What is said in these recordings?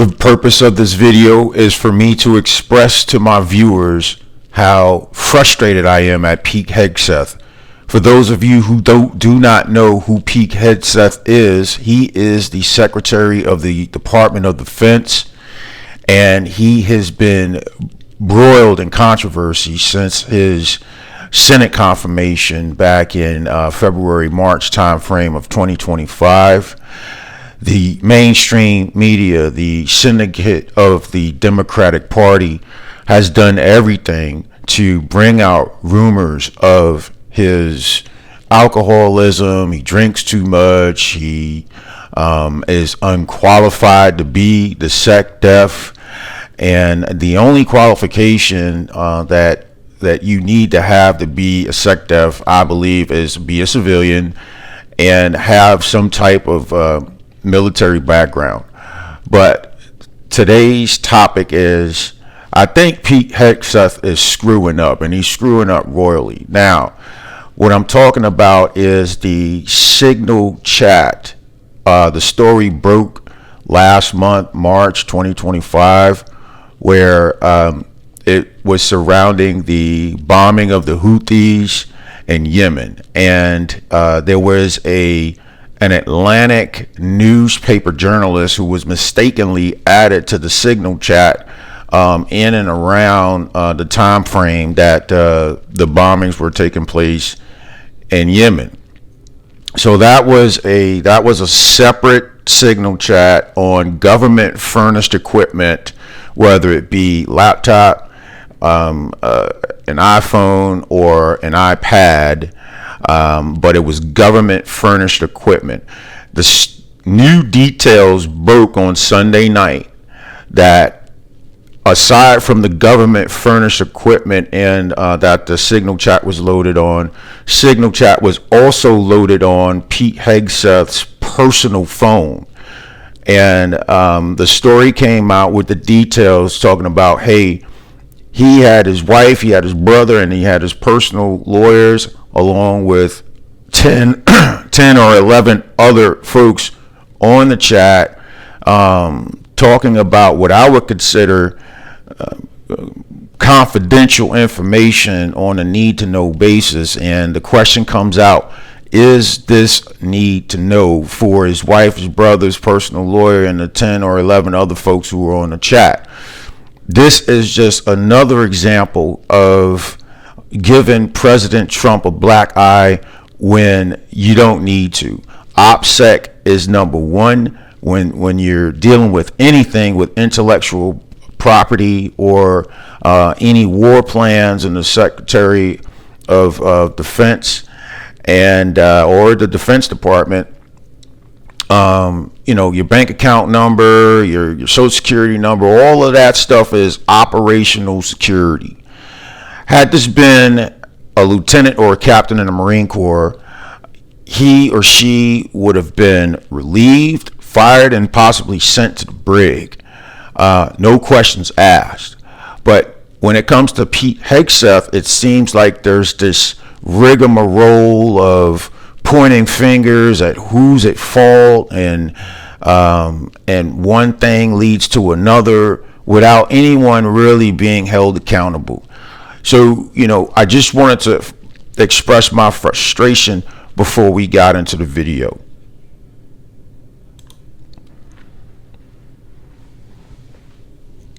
The purpose of this video is for me to express to my viewers how frustrated I am at Pete Hegseth. For those of you who do not know who Pete Hegseth is, he is the Secretary of the Department of Defense, and he has been broiled in controversy since his Senate confirmation back in February-March timeframe of 2025. The mainstream media, the syndicate of the Democratic Party, has done everything to bring out rumors of his alcoholism. He drinks too much. He is unqualified to be the SecDef, and the only qualification that you need to have to be a SecDef, I believe, is be a civilian and have some type of military background. But today's topic is, I think Pete Hegseth is screwing up, and he's screwing up royally. Now, what I'm talking about is the Signal chat. The story broke last month, March 2025, where it was surrounding the bombing of the Houthis in Yemen. And there was an Atlantic newspaper journalist who was mistakenly added to the Signal chat in and around the time frame that the bombings were taking place in Yemen. So that was a separate Signal chat on government furnished equipment, whether it be laptop, an iPhone, or an iPad, but it was government furnished equipment. The new details broke on Sunday night that, aside from the government furnished equipment and that the Signal chat was loaded on, Signal chat was also loaded on Pete Hegseth's personal phone. And the story came out with the details talking about, hey, he had his wife, he had his brother, and he had his personal lawyers, along with 10 or 11 other folks on the chat, talking about what I would consider confidential information on a need-to-know basis. And the question comes out, is this need to know for his wife, his brother, his personal lawyer, and the 10 or 11 other folks who were on the chat? This is just another example of giving President Trump a black eye when you don't need to. OPSEC is number one when you're dealing with anything with intellectual property or any war plans in the Secretary of Defense and or the Defense Department. Your bank account number, your social security number, all of that stuff is operational security. Had this been a lieutenant or a captain in the Marine Corps, he or she would have been relieved, fired, and possibly sent to the brig. No questions asked. But when it comes to Pete Hegseth, it seems like there's this rigmarole of pointing fingers at who's at fault, and one thing leads to another without anyone really being held accountable. So, I just wanted to express my frustration before we got into the video.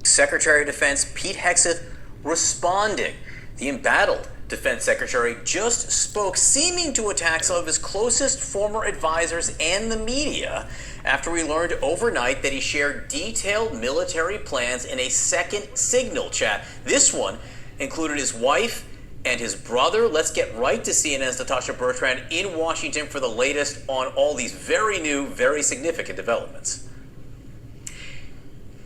Secretary of Defense Pete Hegseth responding. The embattled Defense Secretary just spoke, seeming to attack some of his closest former advisors and the media after we learned overnight that he shared detailed military plans in a second Signal chat. This one included his wife and his brother. Let's get right to CNN's Natasha Bertrand in Washington for the latest on all these very new, very significant developments.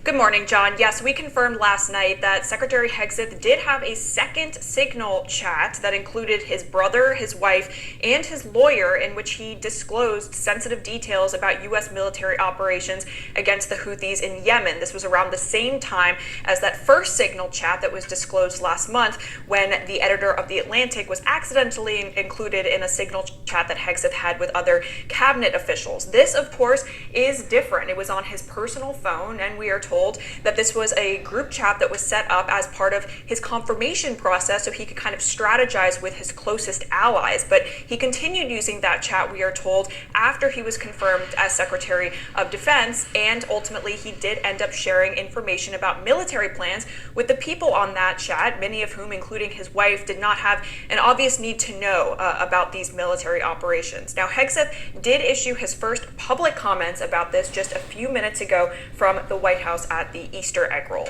Good morning, John. Yes, we confirmed last night that Secretary Hegseth did have a second Signal chat that included his brother, his wife, and his lawyer, in which he disclosed sensitive details about U.S. military operations against the Houthis in Yemen. This was around the same time as that first Signal chat that was disclosed last month, when the editor of The Atlantic was accidentally included in a Signal chat that Hegseth had with other cabinet officials. This, of course, is different. It was on his personal phone, and we are told that this was a group chat that was set up as part of his confirmation process so he could kind of strategize with his closest allies. But he continued using that chat, we are told, after he was confirmed as Secretary of Defense, and ultimately he did end up sharing information about military plans with the people on that chat, many of whom, including his wife, did not have an obvious need to know about these military operations. Now, Hegseth did issue his first public comments about this just a few minutes ago from the White House at the Easter egg roll.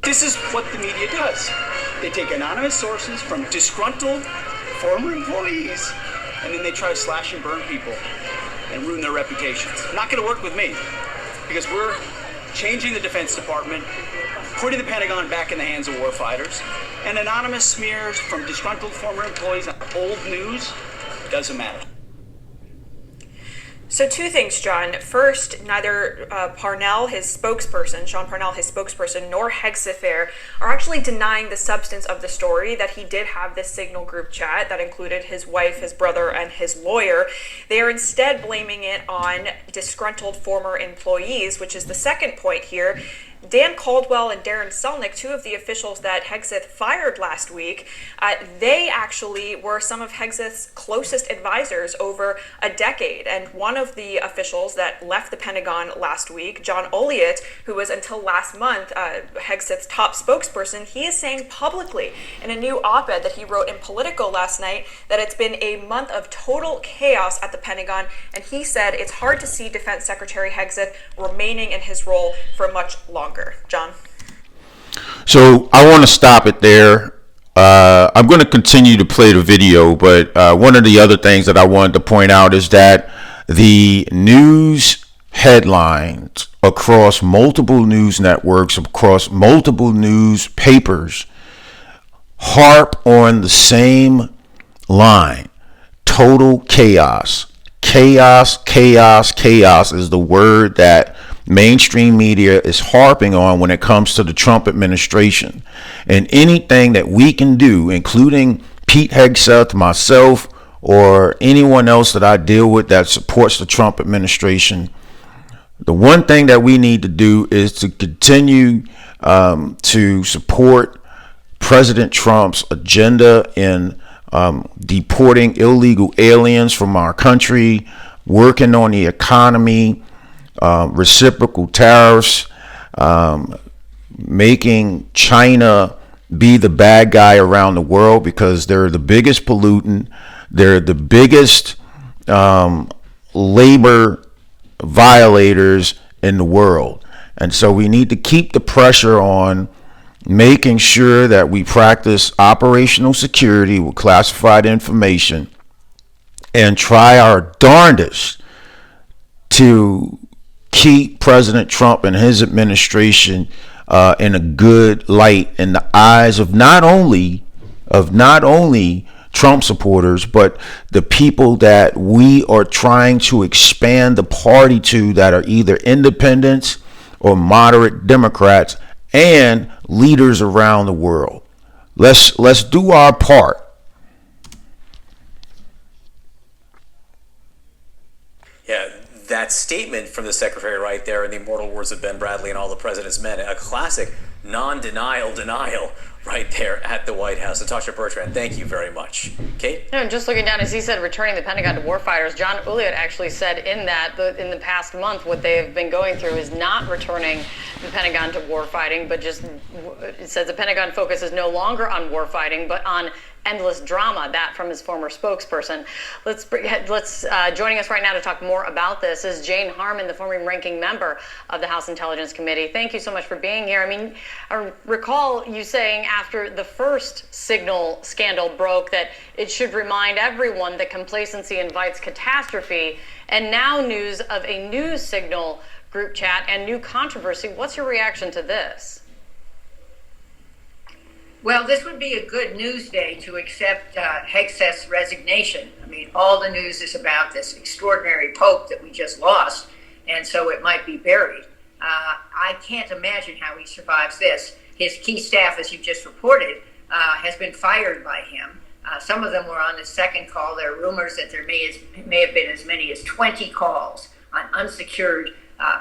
This is what the media does. They take anonymous sources from disgruntled former employees, and then they try to slash and burn people and ruin their reputations. Not going to work with me, because we're changing the Defense Department, putting the Pentagon back in the hands of warfighters, and anonymous smears from disgruntled former employees on old news doesn't matter. So two things, John. First, neither Parnell, his spokesperson, Sean Parnell, his spokesperson, nor Hegseth are actually denying the substance of the story, that he did have this Signal group chat that included his wife, his brother, and his lawyer. They are instead blaming it on disgruntled former employees, which is the second point here. Dan Caldwell and Darren Selnick, two of the officials that Hegseth fired last week, they actually were some of Hegseth's closest advisors over a decade. And one of the officials that left the Pentagon last week, John Olliott, who was until last month Hegseth's top spokesperson, he is saying publicly in a new op-ed that he wrote in Politico last night that it's been a month of total chaos at the Pentagon. And he said it's hard to see Defense Secretary Hegseth remaining in his role for much longer. John? So I want to stop it there. I'm going to continue to play the video, but one of the other things that I wanted to point out is that the news headlines across multiple news networks, across multiple newspapers, harp on the same line: total chaos. Chaos, chaos, chaos is the word that mainstream media is harping on when it comes to the Trump administration. And anything that we can do, including Pete Hegseth, myself, or anyone else that I deal with that supports the Trump administration, the one thing that we need to do is to continue to support President Trump's agenda in deporting illegal aliens from our country, working on the economy, reciprocal tariffs, making China be the bad guy around the world, because they're the biggest pollutant. They're the biggest labor violators in the world. And so we need to keep the pressure on making sure that we practice operational security with classified information and try our darndest to keep President Trump and his administration in a good light in the eyes of not only Trump supporters, but the people that we are trying to expand the party to, that are either independents or moderate Democrats and leaders around the world. Let's do our part. Yeah, that statement from the Secretary right there, in the immortal words of Ben Bradley and All the President's Men, a classic non-denial denial right there at the White House. Natasha Bertrand, thank you very much. Kate? No, just looking down, as he said, returning the Pentagon to warfighters, John Olliott actually said in the past month, what they have been going through is not returning the Pentagon to warfighting, but just it says the Pentagon focus is no longer on warfighting, but on endless drama, that from his former spokesperson. Joining us right now to talk more about this is Jane Harman, the former ranking member of the House Intelligence Committee. Thank you so much for being here. I mean, I recall you saying after the first signal scandal broke that it should remind everyone that complacency invites catastrophe, and now news of a new signal group chat and new controversy. What's your reaction to this? Well, this would be a good news day to accept Hegseth's resignation. I mean, all the news is about this extraordinary pope that we just lost, and so it might be buried. I can't imagine how he survives this. His key staff, as you just reported, has been fired by him. Some of them were on the second call. There are rumors that there may have been as many as 20 calls on unsecured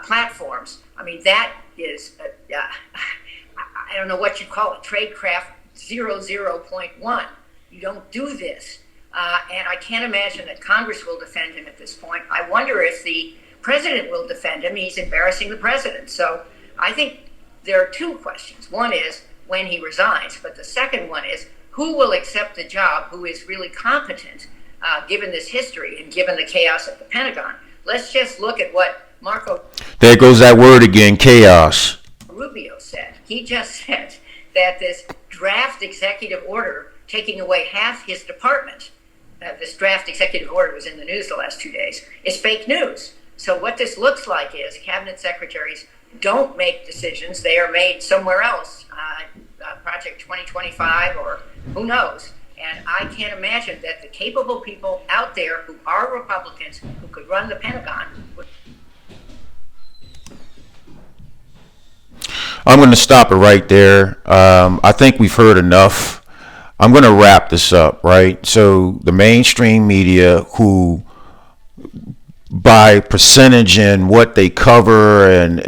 platforms. I mean, that is, I don't know what you call it, tradecraft 00.1. You don't do this. And I can't imagine that Congress will defend him at this point. I wonder if the president will defend him. He's embarrassing the president. So I think there are two questions. One is when he resigns, but the second one is who will accept the job, who is really competent, given this history and given the chaos at the Pentagon. Let's just look at what Marco... There goes that word again, chaos. Rubio said. He just said that this draft executive order taking away half his department, this draft executive order was in the news the last 2 days, is fake news. So what this looks like is cabinet secretaries don't make decisions. They are made somewhere else, Project 2025 or who knows. And I can't imagine that the capable people out there who are Republicans who could run the Pentagon would... I'm going to stop it right there. I think we've heard enough. I'm going to wrap this up, right? So the mainstream media, who by percentage in what they cover, and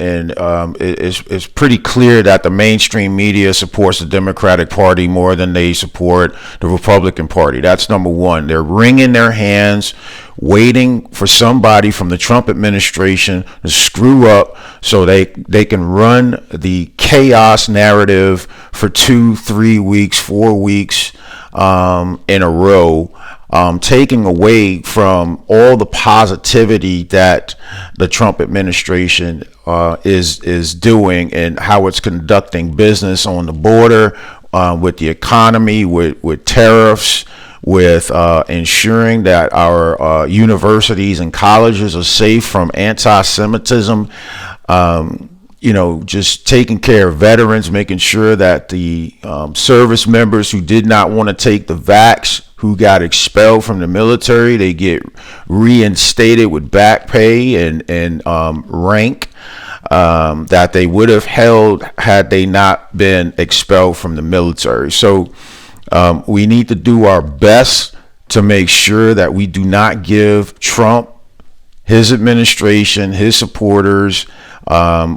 it's pretty clear that the mainstream media supports the Democratic Party more than they support the Republican Party. That's number one. They're wringing their hands, waiting for somebody from the Trump administration to screw up so they can run the chaos narrative for 2, 3 weeks, 4 weeks in a row, taking away from all the positivity that the Trump administration is doing and how it's conducting business on the border, with the economy, with tariffs, with ensuring that our universities and colleges are safe from anti-Semitism, just taking care of veterans, making sure that the service members who did not want to take the vax, who got expelled from the military, they get reinstated with back pay and rank that they would have held had they not been expelled from the military. So we need to do our best to make sure that we do not give Trump, his administration, his supporters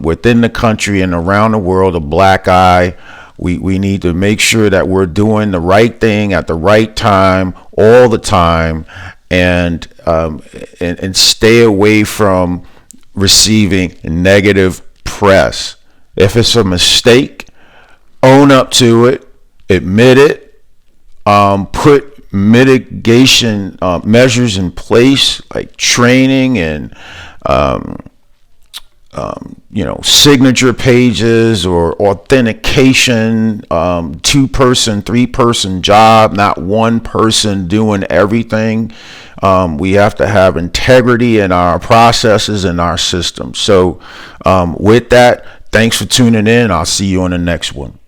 within the country and around the world a black eye. We need to make sure that we're doing the right thing at the right time, all the time, and stay away from receiving negative press. If it's a mistake, own up to it, admit it, put mitigation measures in place like training and signature pages or authentication, 2-person, 3-person job, not one person doing everything. We have to have integrity in our processes and our systems. So with that, thanks for tuning in. I'll see you on the next one.